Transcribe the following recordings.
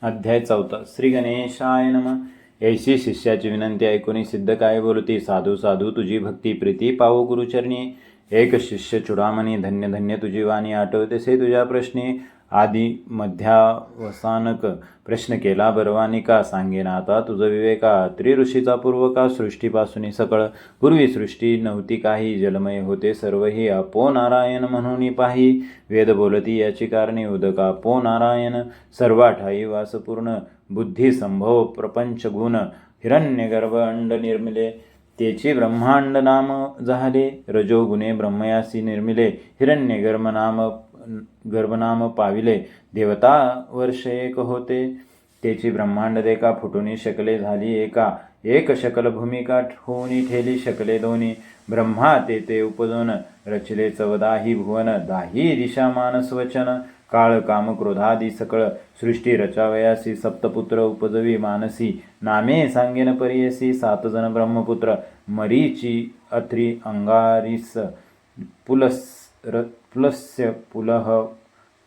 अध्याय 4. श्री गणेशाय नमः. ऐशी शिष्याची विनंती ऐकून सिद्ध काय बोलती. साधू साधू तुझी भक्ती प्रीती पावो गुरुचरणी. एक शिष्य चुडामणी धन्य धन्य तुझी वाणी आठवतेसे तुझ्या प्रश्नी. आदी मध्यावसानक प्रश्न केला बरवानी का. सांगेन आता तुझ विवेका. त्रिऋषीचा पूर्वका सृष्टीपासून सकळ. पूर्वी सृष्टी नव्हती काही. जलमय होते सर्वही आपो नारायण म्हणून पाही. वेद बोलती याची कारणे उदका पो नारायण. सर्वाठाई वासपूर्ण बुद्धी संभव प्रपंच गुण. हिरण्यगर्भ अंड निर्मिले तेची ब्रह्मांड नाम झाले. रजोगुणे ब्रह्मयासी निर्मिले गर्भनाम पाविले. देवता वर्ष एक होते तेची ब्रह्मांड देखा. फुटुनी शकले झाली एका. एक शकल भूमिका होऊनी ठेली शकले दोन्ही. ब्रह्मा ते उपजून रचले 14 भुवन. 10 दिशा मानस वचन. काळ काम क्रोधादी सकळ. सृष्टी रचावयासी 7 पुत्र उपजवी मानसी. नामे सांगेन परियसी 7 जन ब्रह्मपुत्र. मरीची अत्रि अंगारिस पुलस्य पुलह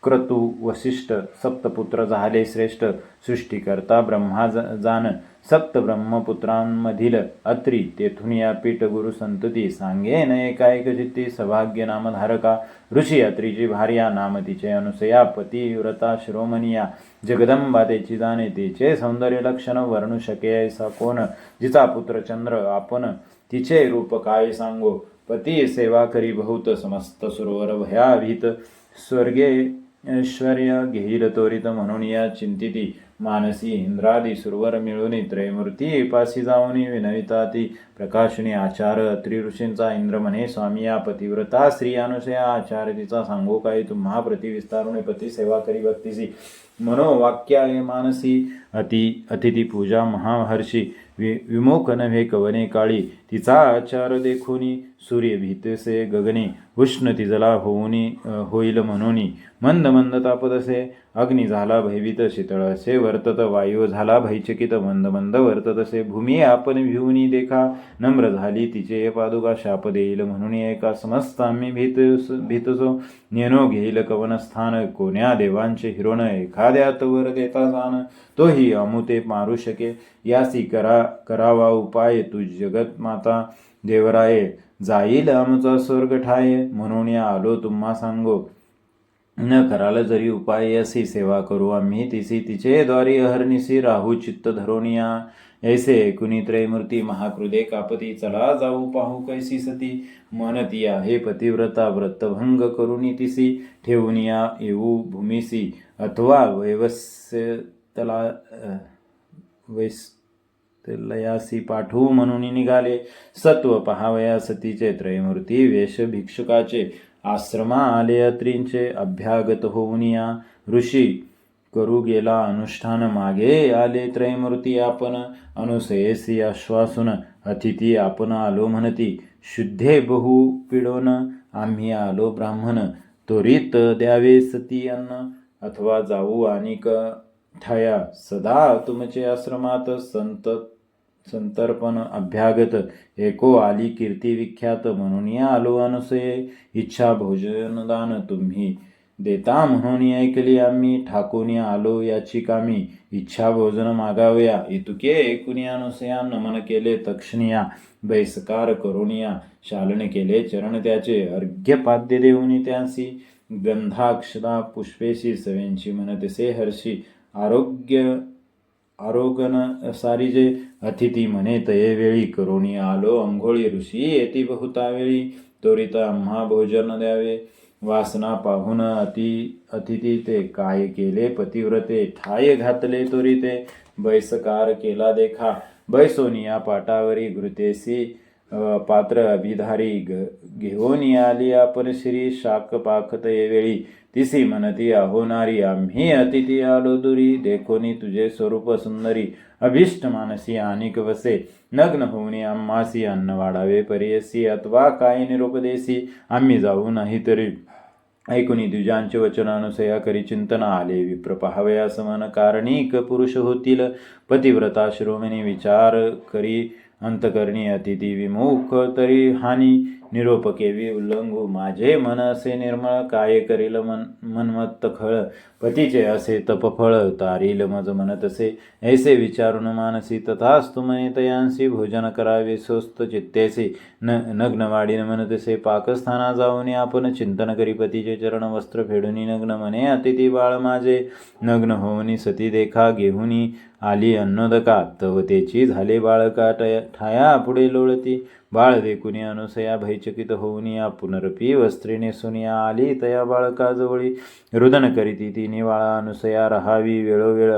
क्रतु वसिष्ठ. 7 पुत्र झाले श्रेष्ठ. सृष्टीकर्ता ब्रह्मा जान. 7 ब्रह्मपुत्रांमधील अत्रि तेथून या पीठ गुरु संतती. सांगेन एकाएक चित्ती सौभाग्य नामधारका. ऋषी अत्रीची भार्या नाम तिचे अनुसया. पतिव्रता शिरोमणिया. जगदंबा तेची जाणे. तिचे सौंदर्य लक्षण वर्णू शके ऐसा कोण. जिचा पुत्र चंद्र आपण तिचे रूप काय सांगो. पती सेवा करी बहुत समस्त सुरवर भयाभीत. स्वर्गे ऐश्वर्य घेईल त्वरित म्हणून या चिंतिती. मानसी इंद्रादी सुरवर मिळून त्रयमूर्ती पासी जाऊन विनविता ती. प्रकाशुनी आचार अत्रि ऋषींचा. इंद्र म्हणे स्वामी या पतिव्रता श्री अनुसया. आचार तिचा सांगो काय तुम्हा प्रति विस्तारुणे. पती सेवा करी भक्तीसी मनोवाक्याय मानसी. अतिथी पूजा महाहर्षी. विमुख नव्हे कवने काळी. तिचा आचार देखोनी सूर्य भीतसे गगनी. उष्ण तिजला होईल म्हणून. मंद मंद तापतसे. अग्नी झाला भयभीत शीतळ असे वर्तत. वायू झाला भयचकित मंद मंद वर्ततसे. भूमी आपण भिवूनी देखा. नम्र झाली तिचे पादुका. शाप देईल म्हणून एका. समस्त आम्ही भीतसो. नेनो घेईल कवनस्थान. कोण्या देवांचे हिरोण एखाद्यात वर देता जाण. तोही अमुते मारू शके. यासी करावा उपाय. तू जगत माता देवराये. जाईल आमचा स्वर्ग ठाय. म्हणून आलो तुम्हा सांगो. न कराल जरी उपाय यासी. सेवा करू आम्ही तिसी. तिचे द्वारी अहर्निसी राहू चित्त धरोनिया. ऐसे ऐकुनी त्रयमूर्ती महाक्रुदे कापती. चला जाऊ पाहू कैसी सती. म्हणती आहे पतिव्रता. व्रतभंग करुनी तिसी. ठेवून या येऊ भूमिसी. अथवा वैवस्यलयासी पाठवू म्हणून निघाले. सत्व पहावया सतीचे. त्रयमूर्ती वेश भिक्षुकाचे. आश्रमा आले अत्रींचे. अभ्यागत होऊन या ऋषी करू गेला अनुष्ठान. मागे आले त्रयमूर्ती आपण. अनुसयेसी आश्वासून. अतिथी आपण आलो म्हणती. शुद्धे बहु पिडोन आम्ही आलो ब्राह्मण. त्वरित द्यावे सती अन्न. अथवा जाऊ आणिक ठाया. सदा तुमचे आश्रमात संतर्पण अभ्यागत. एको आली कीर्ती विख्यात. म्हणून आलो अनुसये. इच्छा भोजनदान तुम्ही देता म्हणून ऐकली आम्ही. ठाकून आलो याची कामी. इच्छा भोजन मागावया. इतुके ऐकून अनुसया. नमन केले तक्षणिया. बैसकार करुनिया. शालन केले चरण त्याचे. अर्घ्यपाद्य देऊनी त्यासी. गंधाक्षदा पुष्पेशी. सवेंची म्हणतसे हर्षी. आरोगन सारिजे. अतिथी म्हणे तये वेळी. करुणी आलो अंघोळी. ऋषी येती बहुता वेळी. त्वरित आम्हा भोजन द्यावे. वासना पाहून अतिथी ते. काय केले पतिव्रते. ठाय घातले त्वरिते. बैसकार केला देखा. बैसोनिया पाटावरी. घृतेसी पात्र अभिधारी. घेऊन आली आपण श्री. शाक पाखत वेळी. तिसी म्हणती अहोनारी. आम्ही अतिथी आलो दुरी. देखोनी तुझे स्वरूप सुंदरी. अभिष्ट मानसी आणिक वसे. नग्न होऊनी आम्हासी. अन्न वाढावे परियसी. अथवा काय निरोप देसी. आम्ही जाऊ नाही तरी. ऐकुनी द्विजांचे वचन अनुसया करी चिंतन. आले विप्र पहावया समान. कारणिक पुरुष होतील. पतिव्रता शिरोमणी. विचार करी अंतकरणी. अतिथी विमुख तरी हानी. निरोप केवी उल्लंघू माझे मन असे निर्मळ काय करील मनमत्त खळ पतीचे असे तपफळ तारील मज म्हणत असे ऐसे विचारून मानसी तथास्तु मने तयांसी भोजन करावे स्वस्त चित्तेसी नग्न वाढीन म्हणतसे पाकस्थाना जाऊन आपण चिंतन करी पतीचे चरण वस्त्र फेडून नग्न मने अतिथी बाळ माझे नग्न होऊनी सती देखा घेऊनी आली अन्नोदका तव तेची झाले बाळका ठाया पुढे लोळती बाळ देखुनी अनुसया भयचकित होऊन या पुनरपी वस्त्रे नेसून आली तया बाळका जवळी रुदन करीती ती निवाळा अनुसया रहावी वेळोवेळ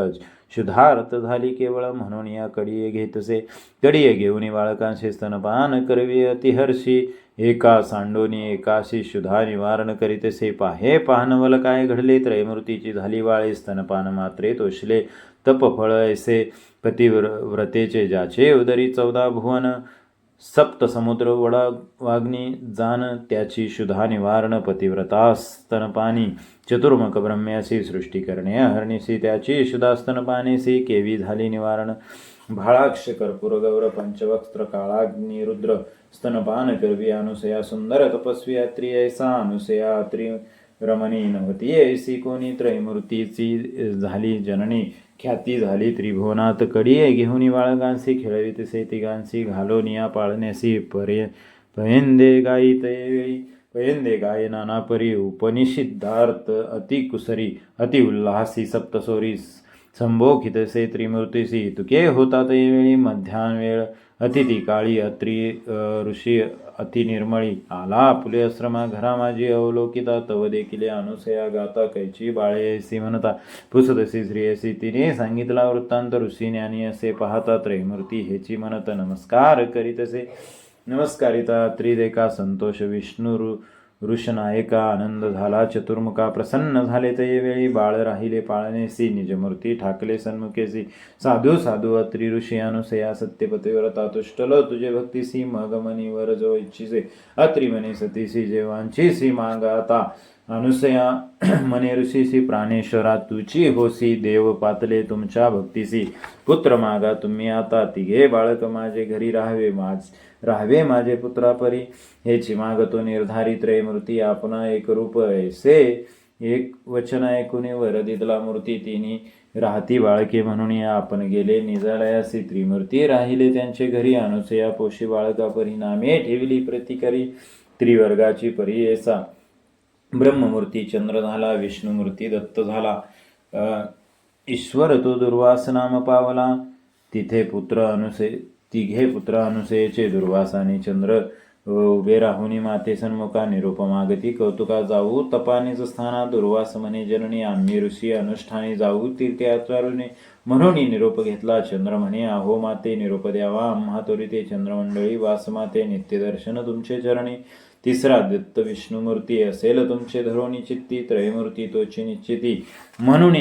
शुद्धार्थ झाली केवळ म्हणून या कडिये घेतसे कडिये घेऊन बाळकांशी स्तनपान करवी अतिहर्षी एका सांडोनी एकाशी शुद्धा निवारण करीतसे पाहे पाहनवल काय घडले त्रयमूर्तीची झाली बाळे स्तनपान मात्रे तोषले तपफळ ऐसे पतिव्रतेचे ज्याचे उदरी 14 भुवन सप्त समुद्र वडा वाग्नी जाण त्याची शुद्धा निवारण पतिव्रता स्तनपानी चतुर्मुख ब्रह्म्यासी सृष्टी करणे हरणीसी त्याची शुद्धा स्तनपानेसी केवी झाली निवारण भाळाक्ष कर्पूर गौर पंचवक्त्र काळाग्नी रुद्र स्तनपान करवी अनुसया सुंदर तपस्वी अत्री ऐसा अनुसया अत्री रमणी नवती ऐसी कोणी त्रयमूर्तीची झाली जननी ख्याती झाली त्रिभुवनात कडिये घेऊन बाळगांसी खेळवितसे तिघांसी घालोनिया पाळण्यासी पयंदे गाई तयवेळी पयंदे गाय नाना परी उपनिषिद्धार्थ अति कुसरी अति उल्हासी सप्तसोरी संभोखितसे त्रिमूर्तीसी तुके होता तयवेळी मध्यान वेळ अतिथी काळी अत्री ऋषी अति निर्मळी आला आपुले आश्रमा घरा माझी अवलोकिता तव देखिले अनुसया गाता कैची बाळे असी म्हणता पुसदसी श्री असी तिने सांगितला वृत्तांत ऋषी ज्ञानी असे पाहता त्रयमूर्ती हेची म्हणत नमस्कार करीतसे नमस्कारिता त्रिदेका संतोष विष्णू ऋषनायका आनंद झाला चतुर्मुखा प्रसन्न झाले ते वेळी बाळ राहिले पाळणेसी निजमूर्ती ठाकले सन्मुखेसी साधू साधू अत्री ऋषी अनुसया सत्यपतिव्रता तुष्टल तुझे भक्तीसी मग मनी वर जो इच्छिसे अत्री मनी सतीसी जेवांचीसी मागाता अनुसया मने ऋषीसी प्राणेश्वरा तुची होसी देव पातले तुमच्या भक्तीसी पुत्र मागा तुम्ही आता तिघे बाळक माझे घरी राहावे माझे पुत्रापरी हेची मागतो निर्धारी त्रयमूर्ती आपणा एक रूप ऐसे एक वचन ऐकून वर दिदला मूर्ती तिनी राहती बाळके म्हणून आपण गेले निजाळयासी त्रिमूर्ती राहिले त्यांचे घरी अनुसया पोशी बाळका परिणामे ठेवली प्रतिकरी त्रिवर्गाची परी ऐसा ब्रह्ममूर्ती चंद्र झाला विष्णुमूर्ती दत्त झाला ईश्वर तो दुर्वास नाम पावला तिघे पुत्र अनुसयेचे दुर्वासाने चंद्र उभे राहुनी माते सन्मुखा निरूप मागती कौतुका जाऊ तपानीच स्थाना दुर्वास म्हणे जननी आम्ही ऋषी अनुष्ठानी जाऊ तीर्थे आचारुने म्हणून निरोप घेतला चंद्र म्हणे आहो माते निरोप द्यावा आम्हा त्वरिते चंद्रमंडळी वास माते नित्यदर्शन तुमचे चरणी तिसरा दत्त विष्णुमूर्ती असेल तुमचे धरोणी चित्ती त्रयमूर्ती तोची निश्चिती म्हणून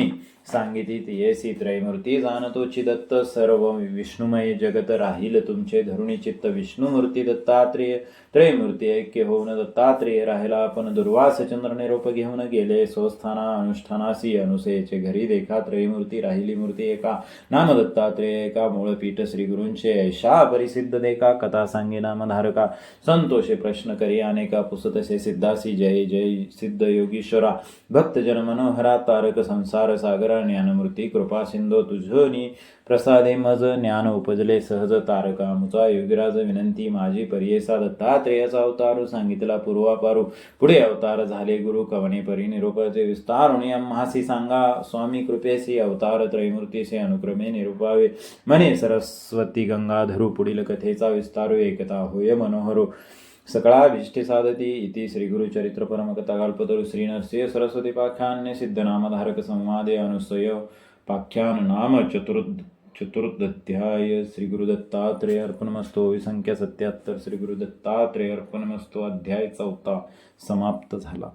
सांगिती तियेसी त्रयमूर्ती जाणतोची दत्त सर्व विष्णुमय जगत राहील तुमचे धरुणी चित्त विष्णुमूर्ती दत्तात्रेय त्रयमूर्ती ऐक्य होऊन दत्तात्रेय राहिला आपण दुर्वास चंद्र निरोप घेऊन गेले स्वस्थाना अनुष्ठानासी अनुसयेचे घरी देखा त्रयमूर्ती राहिली मूर्ती एका नाम दत्तात्रेय एका मूळपीठ श्री गुरूंचे ऐशा परिसिद्ध देखा कथा सांगे नामधारका संतोषे प्रश्न करी अनेका पुसतसे सिद्धासी जय जय सिद्ध योगीश्वरा भक्तजन मनोहरा तारक संसार सागरा ज्ञानमूर्ती कृपा सिंधो तुझनी प्रसादे मज ज्ञान उपजले सहज तारका मुचा योगीराज विनंती माझी परियेसा दत्तात्रेयाचा अवतारू सांगितला पूर्वापारू पुढे अवतार झाले गुरु कवणे परी निरूपाचे विस्तारुणी आम्हासी सांगा स्वामी कृपेसी अवतार त्रयमूर्तीसे अनुक्रमे निरूपावे म्हणे सरस्वती गंगाधरू पुढील कथेचा विस्तारू एकता होय मनोहरो सकळाभीष्टे साधती इति श्रीगुरुचरित्र परमकथा कल्पतरु श्रीनरसिंह सरस्वती पाख्यान्य सिद्धनामधारक संवादे अनुसय पाख्यान नाम चतुर्दध्याय श्री गुरुदत्तात्रेय अर्पणमस्तु संख्या 77 श्री गुरुदत्तात्रेय अर्पणमस्तु अध्याय 4 समाप्त झाला.